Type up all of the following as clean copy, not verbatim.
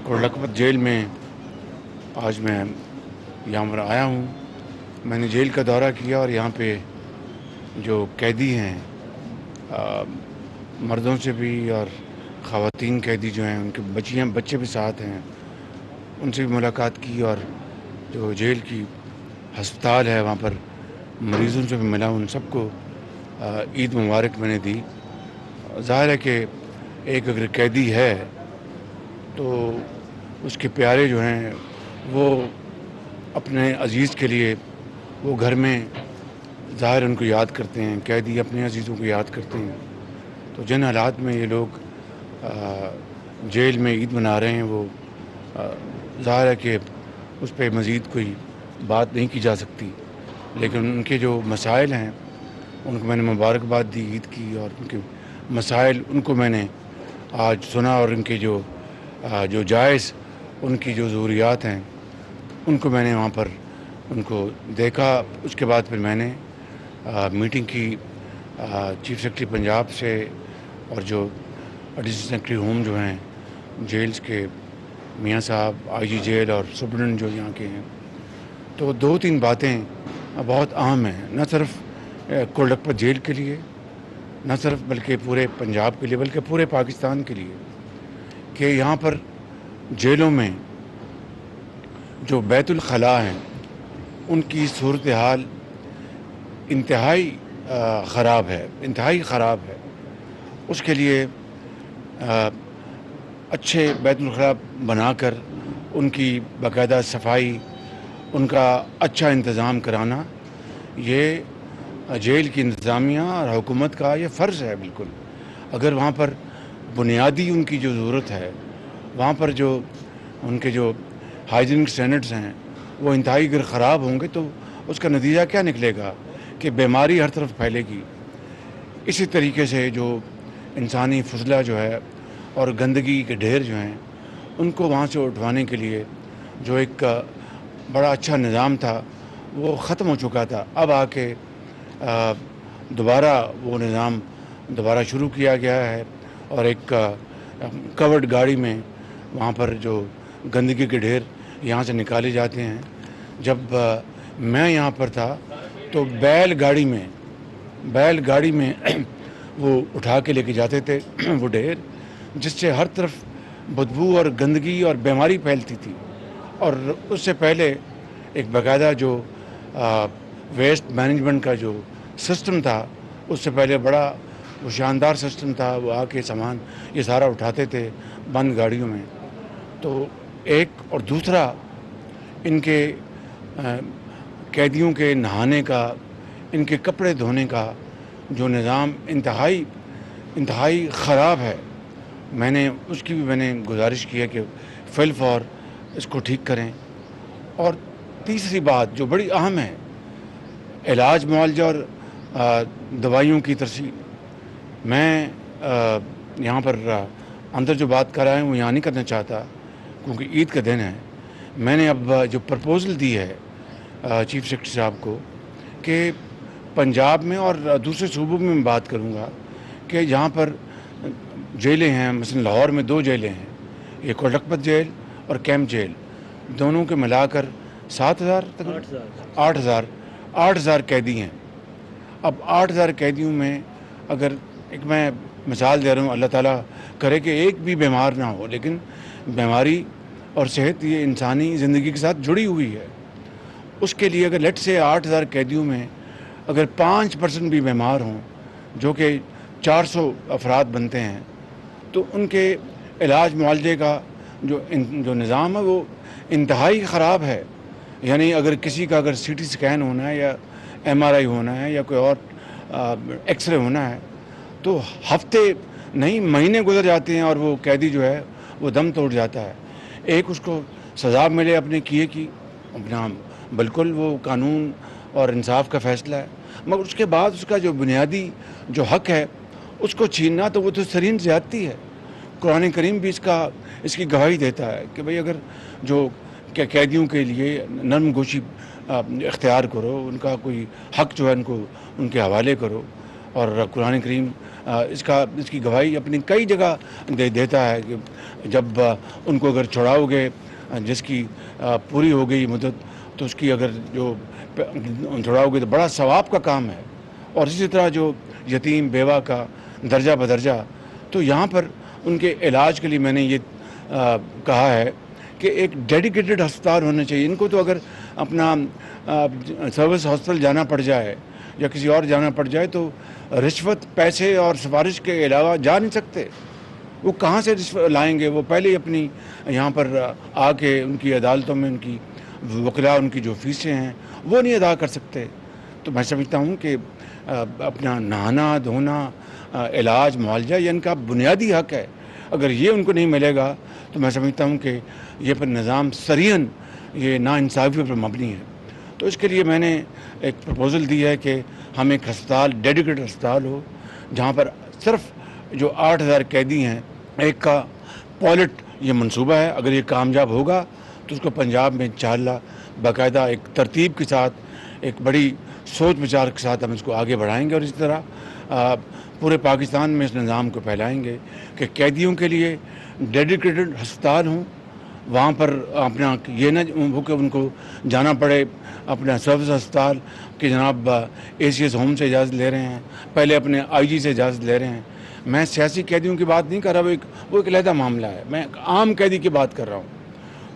कोटलखपत jail में आज मैं यहाँ पर आया हूँ। मैंने जेल का दौरा किया और यहाँ पे जो कैदी हैं, मर्दों से भी और ख़वातीन कैदी जो हैं, उनके बच्चे भी साथ हैं, उनसे भी मुलाकात की और जो जेल की हस्पताल है वहाँ पर मरीज़ों से भी मिला। उन सबको ईद मुबारक मैंने दी। ज़ाहिर है कि एक अगर कैदी है तो उसके प्यारे जो हैं वो अपने अजीज़ के लिए वो घर में ज़ाहिर उनको याद करते हैं, कैदी अपने अजीज़ों को याद करते हैं। तो जिन हालात में ये लोग जेल में ईद मना रहे हैं वो ज़ाहिर है कि उस पर मज़ीद कोई बात नहीं की जा सकती, लेकिन उनके जो मसाइल हैं उनको मैंने मुबारकबाद दी ईद की, और उनके मसाइल उनको मैंने आज सुना और उनके जो जायज़ उनकी जो ज़रूरियात हैं उनको मैंने वहाँ पर उनको देखा। उसके बाद फिर मैंने मीटिंग की चीफ सेक्रेटरी पंजाब से और जो एडिशनल सेक्रेटरी होम जो हैं जेल्स के मियाँ साहब, आईजी जेल और सुप्रिटेंडेंट जो यहाँ के हैं। तो 2-3 बातें बहुत अहम हैं, न सिर्फ कोटलखपत जेल के लिए, न सिर्फ बल्कि पूरे पंजाब के लिए, बल्कि पूरे पाकिस्तान के लिए, कि यहाँ पर जेलों में जो बैतुल खला हैं उनकी सूरत हाल इंतहाई ख़राब है। उसके लिए अच्छे बैतुल खला बनाकर उनकी बाकायदा सफाई, उनका अच्छा इंतज़ाम कराना, ये जेल की इंतज़ामिया और हुकूमत का ये फ़र्ज़ है बिल्कुल। अगर वहाँ पर बुनियादी उनकी जो ज़रूरत है, वहाँ पर जो उनके जो हाइजीनिक स्टैंडर्ड्स हैं वो इंतहाई अगर ख़राब होंगे तो उसका नतीजा क्या निकलेगा कि बीमारी हर तरफ फैलेगी। इसी तरीके से जो इंसानी फजला जो है और गंदगी के ढेर जो हैं उनको वहाँ से उठवाने के लिए जो एक बड़ा अच्छा निज़ाम था वो ख़त्म हो चुका था। अब आके दोबारा वो निज़ाम दोबारा शुरू किया गया है और एक कवर्ड गाड़ी में वहाँ पर जो गंदगी के ढेर यहाँ से निकाले जाते हैं। जब मैं यहाँ पर था तो बैलगाड़ी में वो उठा के लेके जाते थे वो ढेर, जिससे हर तरफ बदबू और गंदगी और बीमारी फैलती थी। और उससे पहले एक बाकायदा जो वेस्ट मैनेजमेंट का जो सिस्टम था, उससे पहले बड़ा वो शानदार सिस्टम था। वो आके सामान ये सारा उठाते थे बंद गाड़ियों में। तो एक और दूसरा, इनके कैदियों के नहाने का, इनके कपड़े धोने का जो निज़ाम इंतहाई ख़राब है। उसकी भी मैंने गुजारिश की है कि फिल फॉर इसको ठीक करें। और तीसरी बात जो बड़ी अहम है, इलाज मुआवजा और दवाइयों की तरसीह। मैं यहाँ पर अंदर जो बात कर रहा हूँ वो यहाँ नहीं करना चाहता क्योंकि ईद का दिन है। मैंने अब जो प्रपोज़ल दी है चीफ सेक्रेटरी साहब को कि पंजाब में और दूसरे सूबों में मैं बात करूँगा कि जहाँ पर जेलें हैं, मसलन लाहौर में 2 जेलें हैं, एक कोटलखपत जेल और कैंप जेल, दोनों के मिलाकर 8,000 कैदी हैं। अब 8,000 कैदियों में अगर एक मैं मिसाल दे रहा हूँ, अल्लाह ताला करे कि एक भी बीमार ना हो, लेकिन बीमारी और सेहत ये इंसानी ज़िंदगी के साथ जुड़ी हुई है। उसके लिए अगर लेट से 8,000 कैदियों में अगर 5% भी बीमार हों, जो कि 400 अफराद बनते हैं, तो उनके इलाज मुआवजे का जो निज़ाम है वो इंतहाई ख़राब है। यानी अगर किसी का अगर CT स्कैन होना है या MRI होना है या कोई और एक्सरे होना है तो हफ्ते नहीं महीने गुजर जाते हैं और वो कैदी जो है वो दम तोड़ जाता है। एक उसको सज़ा मिले अपने किए की, अपना बिल्कुल वो कानून और इंसाफ का फ़ैसला है, मगर उसके बाद उसका जो बुनियादी जो हक़ है उसको छीनना तो वो तो सरीन ज़्यादती है। कुरान करीम भी इसकी गवाही देता है कि भाई अगर जो कैदियों के लिए नरम गोशी इख्तियार करो, उनका कोई हक़ जो है उनको उनके हवाले करो। اور قرآن کریم اس کی گواہی اپنی کئی جگہ دیتا ہے کہ جب ان کو اگر چھڑاؤ گے جس کی پوری ہو گئی مدت تو اس کی اگر جو چھڑاؤ گے تو بڑا ثواب کا کام ہے. اور اسی طرح جو یتیم بیوہ کا درجہ بدرجہ، تو یہاں پر ان کے علاج کے لیے میں نے یہ کہا ہے کہ ایک ڈیڈیکیٹڈ ہسپتال ہونا چاہیے. ان کو تو اگر اپنا سروس ہاسپٹل جانا پڑ جائے یا کسی اور جانا پڑ جائے تو رشوت، پیسے اور سفارش کے علاوہ جا نہیں سکتے. وہ کہاں سے رشوت لائیں گے؟ وہ پہلے ہی اپنی یہاں پر آ کے ان کی عدالتوں میں ان کی وکلاء ان کی جو فیسیں ہیں وہ نہیں ادا کر سکتے. تو میں سمجھتا ہوں کہ اپنا نہانا دھونا، علاج، معالجہ یہ ان کا بنیادی حق ہے. اگر یہ ان کو نہیں ملے گا تو میں سمجھتا ہوں کہ یہ پر نظام صریحاً یہ ناانصافی پر مبنی ہے. تو اس کے لیے میں نے ایک پروپوزل دی ہے کہ ہم ایک ہسپتال، ڈیڈیکیٹڈ ہسپتال ہو جہاں پر صرف جو 8,000 قیدی ہیں ایک کا پائلٹ یہ منصوبہ ہے. اگر یہ کامیاب ہوگا تو اس کو پنجاب میں انشاءاللہ باقاعدہ ایک ترتیب کے ساتھ، ایک بڑی سوچ بچار کے ساتھ ہم اس کو آگے بڑھائیں گے اور اسی طرح پورے پاکستان میں اس نظام کو پھیلائیں گے کہ قیدیوں کے لیے ڈیڈیکیٹڈ ہسپتال ہوں. وہاں پر اپنا یہ نہ ہو کہ ان کو جانا پڑے اپنا سروس ہسپتال کہ جناب ACS ہوم سے اجازت لے رہے ہیں، پہلے اپنے IG سے اجازت لے رہے ہیں. میں سیاسی قیدیوں کی بات نہیں کر رہا، وہ ایک علیحدہ معاملہ ہے. میں عام قیدی کی بات کر رہا ہوں.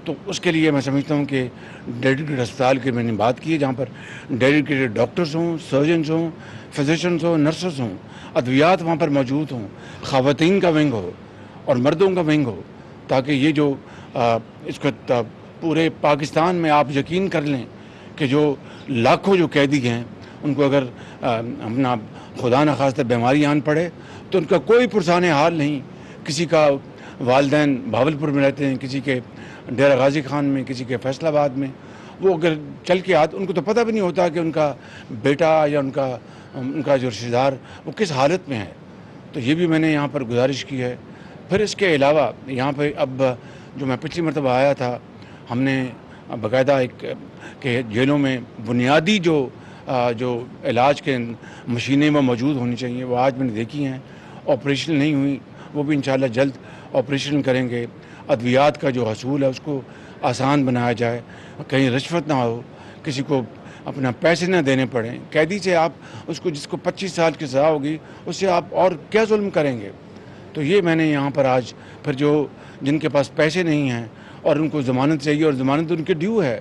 تو اس کے لیے میں سمجھتا ہوں کہ ڈیڈیکیٹڈ ہسپتال کی میں نے بات کی ہے جہاں پر ڈیڈیکیٹڈ ڈاکٹرز ہوں، سرجنز ہوں، فزیشنز ہوں، نرسز ہوں، ادویات وہاں پر موجود ہوں، خواتین کا ونگ ہو اور مردوں کا ونگ ہو، تاکہ یہ جو اس کو پورے پاکستان میں آپ یقین کر لیں کہ جو لاکھوں جو قیدی ہیں ان کو اگر اپنا خدا نخواستہ بیماری آن پڑے تو ان کا کوئی پرسان حال نہیں. کسی کا والدین بھاولپور میں رہتے ہیں، کسی کے ڈیرہ غازی خان میں، کسی کے فیصل آباد میں، وہ اگر چل کے آتے ان کو تو پتہ بھی نہیں ہوتا کہ ان کا بیٹا یا ان کا جو رشتہ دار وہ کس حالت میں ہے. تو یہ بھی میں نے یہاں پر گزارش کی ہے. پھر اس کے علاوہ یہاں پہ اب جو میں پچھلی مرتبہ آیا تھا ہم نے باقاعدہ ایک کہ جیلوں میں بنیادی جو علاج کے مشینیں وہ موجود ہونی چاہیے، وہ آج میں نے دیکھی ہیں. آپریشن نہیں ہوئی، وہ بھی انشاءاللہ جلد آپریشن کریں گے. ادویات کا جو حصول ہے اس کو آسان بنایا جائے، کہیں رشوت نہ ہو، کسی کو اپنا پیسے نہ دینے پڑیں. قیدی سے آپ اس کو جس کو 25 سال کی سزا ہوگی اس سے آپ اور کیا ظلم کریں گے؟ تو یہ میں نے یہاں پر آج پھر جن کے پاس پیسے نہیں ہیں اور ان کو ضمانت چاہیے اور ضمانت ان کے ڈیو ہے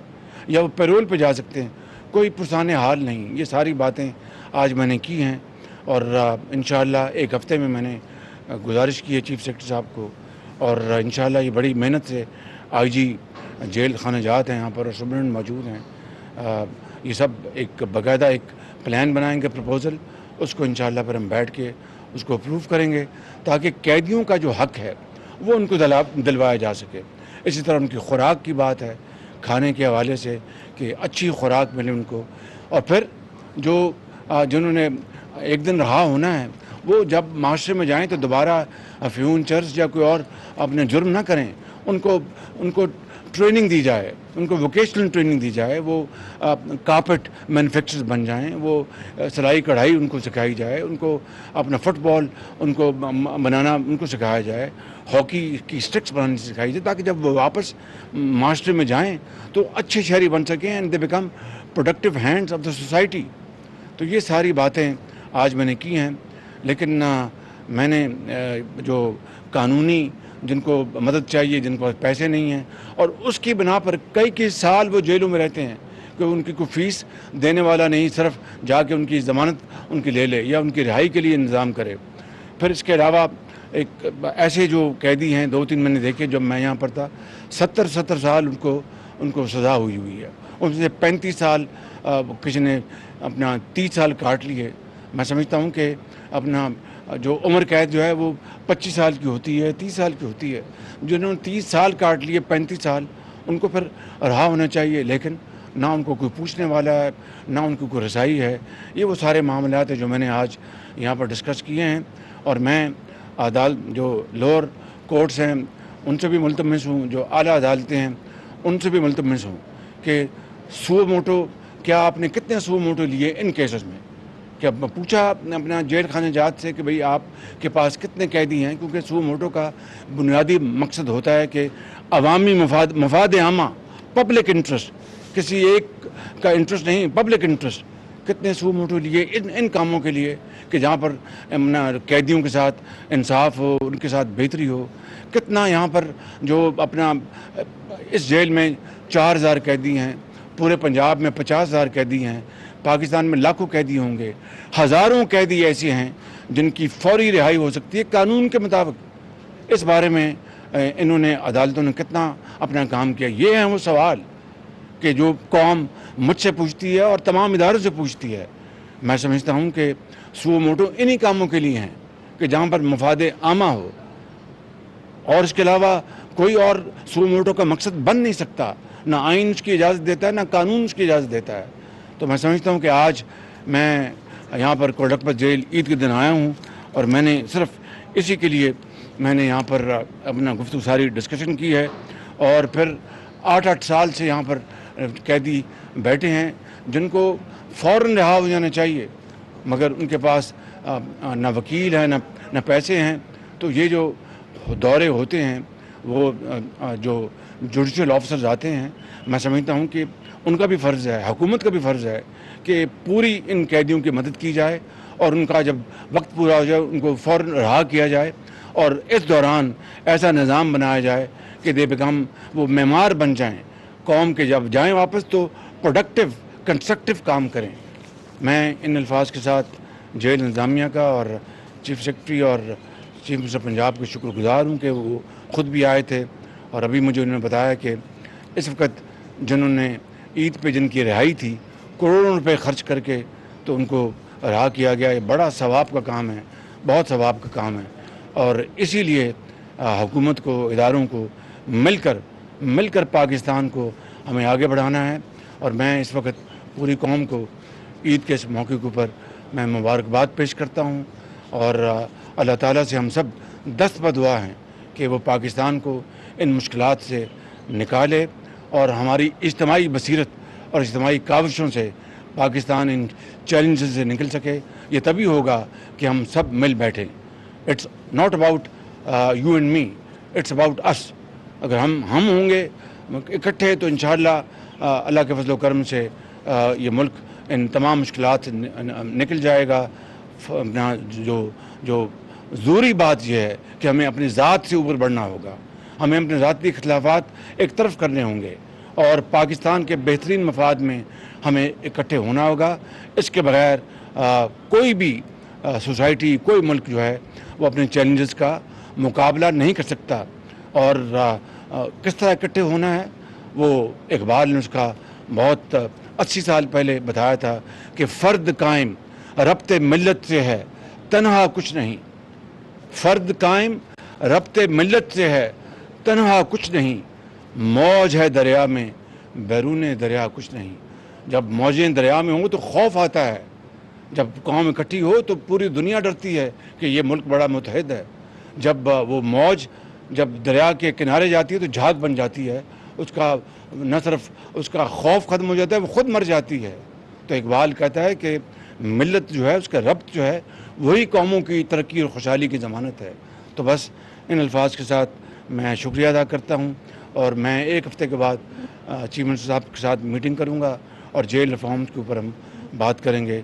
یا وہ پیرول پہ جا سکتے ہیں، کوئی پرسان حال نہیں. یہ ساری باتیں آج میں نے کی ہیں اور انشاءاللہ ایک ہفتے میں میں نے گزارش کی ہے چیف سیکرٹری صاحب کو اور انشاءاللہ یہ بڑی محنت سے IG جیل خانہ جات ہیں یہاں پر اور سپرنٹینڈنٹ موجود ہیں. یہ سب ایک باقاعدہ ایک پلان بنائیں گے پروپوزل، اس کو انشاءاللہ پھر ہم بیٹھ کے اس کو اپروو کریں گے تاکہ قیدیوں کا جو حق ہے وہ ان کو دلوایا جا سکے. اسی طرح ان کی خوراک کی بات ہے، کھانے کے حوالے سے کہ اچھی خوراک ملے ان کو. اور پھر جنہوں نے ایک دن رہا ہونا ہے وہ جب معاشرے میں جائیں تو دوبارہ افیون، چرس یا کوئی اور اپنے جرم نہ کریں. ان کو ٹریننگ دی جائے، ان کو ووکیشنل ٹریننگ دی جائے، وہ کارپیٹ مینوفیکچرز بن جائیں، وہ سلائی کڑھائی ان کو سکھائی جائے، ان کو اپنا فٹ بال ان کو بنانا ان کو سکھایا جائے، ہاکی کی اسٹکس بنانی سکھائی جائے تاکہ جب وہ واپس معاشرے میں جائیں تو اچھے شہری بن سکیں and they become productive hands of the society. تو یہ ساری باتیں آج میں نے کی ہیں. لیکن میں نے جو قانونی جن کو مدد چاہیے، جن کو پیسے نہیں ہیں اور اس کی بنا پر کئی سال وہ جیلوں میں رہتے ہیں کہ ان کی کوئی فیس دینے والا نہیں، صرف جا کے ان کی ضمانت ان کی لے لے یا ان کی رہائی کے لیے انتظام کرے. پھر اس کے علاوہ ایک ایسے جو قیدی ہیں 2-3 میں نے دیکھے جب میں یہاں پر تھا، 70 سال ان کو سزا ہوئی ہے. ان سے 35 سال کسی نے اپنا 30 سال کاٹ لیے. میں سمجھتا ہوں کہ اپنا جو عمر قید جو ہے وہ 25 سال کی ہوتی ہے، 30 سال کی ہوتی ہے. جنہوں نے 30 سال کاٹ لیے، 35 سال ان کو پھر رہا ہونا چاہیے. لیکن نہ ان کو کوئی پوچھنے والا ہے، نہ ان کو کوئی رسائی ہے. یہ وہ سارے معاملات ہیں جو میں نے آج یہاں پر ڈسکس کیے ہیں. اور میں جو لوور کورٹس ہیں ان سے بھی ملتمس ہوں، جو اعلیٰ عدالتیں ہیں ان سے بھی ملتمس ہوں کہ سو موٹو کیا آپ نے کتنے سو موٹو لیے ان کیسز میں. کہ اب पूछा अपना जेल खाने जात से कि भाई आप के पास कितने कैदी हैं, क्योंकि सुओ मोटो का बुनियादी मकसद होता है कि अवामी मफाद आमा, पब्लिक इंटरेस्ट, किसी एक का इंटरेस्ट नहीं, पब्लिक इंटरेस्ट। कितने सुओ मोटो लिए इन कामों के लिए कि जहाँ पर कैदियों के साथ इंसाफ हो, उनके साथ बेहतरी हो। कितना यहाँ पर जो अपना इस जेल में 4000 कैदी हैं, पूरे पंजाब में 50,000 कैदी हैं, पाकिस्तान में लाखों कैदी होंगे, हज़ारों कैदी ऐसे हैं जिनकी फौरी रिहाई हो सकती है कानून के मुताबिक। इस बारे में इन्होंने अदालतों ने कितना अपना काम किया। ये हैं वो सवाल कि जो कौम मुझसे पूछती है और तमाम इदारों से पूछती है। मैं समझता हूँ कि सुओ मोटो इन्हीं कामों के लिए हैं कि जहाँ पर मफाद आमा हो, और इसके अलावा कोई और सुओ मोटो का मकसद बन नहीं सकता। ना आइन उसकी इजाज़त देता है, ना कानून उसकी इजाज़त देता है। तो मैं समझता हूँ कि आज मैं यहाँ पर कोटकपत जेल ईद के दिन आया हूँ और मैंने सिर्फ इसी के लिए मैंने यहाँ पर अपना गुफ्तगू सारी डिस्कशन की है। और फिर 8-8 साल से यहाँ पर कैदी बैठे हैं जिनको फ़ौरन रिहा हो जाना चाहिए, मगर उनके पास ना वकील है, ना पैसे हैं। तो ये जो दौरे होते हैं वो जो जुडिशल ऑफिसर्स आते हैं, मैं समझता हूँ कि उनका भी फ़र्ज़ है, हुकूमत का भी फ़र्ज़ है कि पूरी इन कैदियों की मदद की जाए और उनका जब वक्त पूरा हो जाए उनको फ़ौरन रिहा किया जाए। और इस दौरान ऐसा निज़ाम बनाया जाए कि दे बिकम वो मेमार बन जाएं, कौम के जब जाएं वापस तो प्रोडक्टिव कंस्ट्रक्टिव काम करें। मैं इन अल्फाज के साथ जेल इंतज़ामिया का और चीफ सेक्रेटरी और चीफ मिनिस्टर पंजाब के शुक्रगुजार हूँ कि वो ख़ुद भी आए थे और अभी मुझे उन्होंने बताया कि इस वक्त जिन्होंने ईद पे जिनकी रिहाई थी करोड़ों रुपए खर्च करके तो उनको रिहा किया गया। ये बड़ा सवाब का काम है, बहुत सवाब का काम है। और इसीलिए हुकूमत को, इदारों को मिलकर पाकिस्तान को हमें आगे बढ़ाना है। और मैं इस वक्त पूरी कौम को ईद के इस मौके के ऊपर मैं मुबारकबाद पेश करता हूँ और अल्लाह ताला से हम सब दस्त बदुआ हैं कि वो पाकिस्तान को इन मुश्किलात से निकाले और हमारी इज्तिमाई बसीरत और इज्तिमाई काविशों से पाकिस्तान इन चैलेंजेस से निकल सके। ये तभी होगा कि हम सब मिल बैठें। It's not about you and me, it's about us. अगर हम होंगे इकट्ठे तो इंशाअल्लाह अल्लाह के फजल करम से ये मुल्क इन तमाम मुश्किलात से निकल जाएगा। अपना जो ज़रूरी बात यह है कि हमें अपनी ज़ात से ऊपर बढ़ना होगा, हमें अपने ज़ाती इख्तिलाफ़ात एक तरफ करने होंगे और पाकिस्तान के बेहतरीन मफाद में हमें इकट्ठे होना होगा। इसके बगैर कोई भी सोसाइटी, कोई मुल्क जो है वो अपने चैलेंजेस का मुकाबला नहीं कर सकता। और किस तरह इकट्ठे होना है वो इकबाल ने उसका बहुत 80 साल पहले बताया था कि फ़र्द कायम रब्ते मिल्लत से है, तन्हा कुछ नहीं। फ़र्द कायम रब्ते मिल्लत से है, तन्हा कुछ नहीं। मौज है दरिया में, बैरून दरिया कुछ नहीं। जब मौजें दरिया में हों तो खौफ आता है, जब कौम इकट्ठी हो तो पूरी दुनिया डरती है कि ये मुल्क बड़ा मुतहद है। जब वो मौज जब दरिया के किनारे जाती है तो झाग बन जाती है, उसका न सिर्फ उसका खौफ ख़त्म हो जाता है, वो ख़ुद मर जाती है। तो इकबाल कहता है कि मिल्लत जो है, उसका रब्त जो है, वही कौमों की तरक्की और खुशहाली की ज़मानत है। तो बस इन अल्फाज के साथ मैं शुक्रिया अदा करता हूँ और मैं एक हफ़्ते के बाद चीफ मिनिस्टर साहब के साथ मीटिंग करूँगा और जेल रिफॉर्म्स के ऊपर हम बात करेंगे।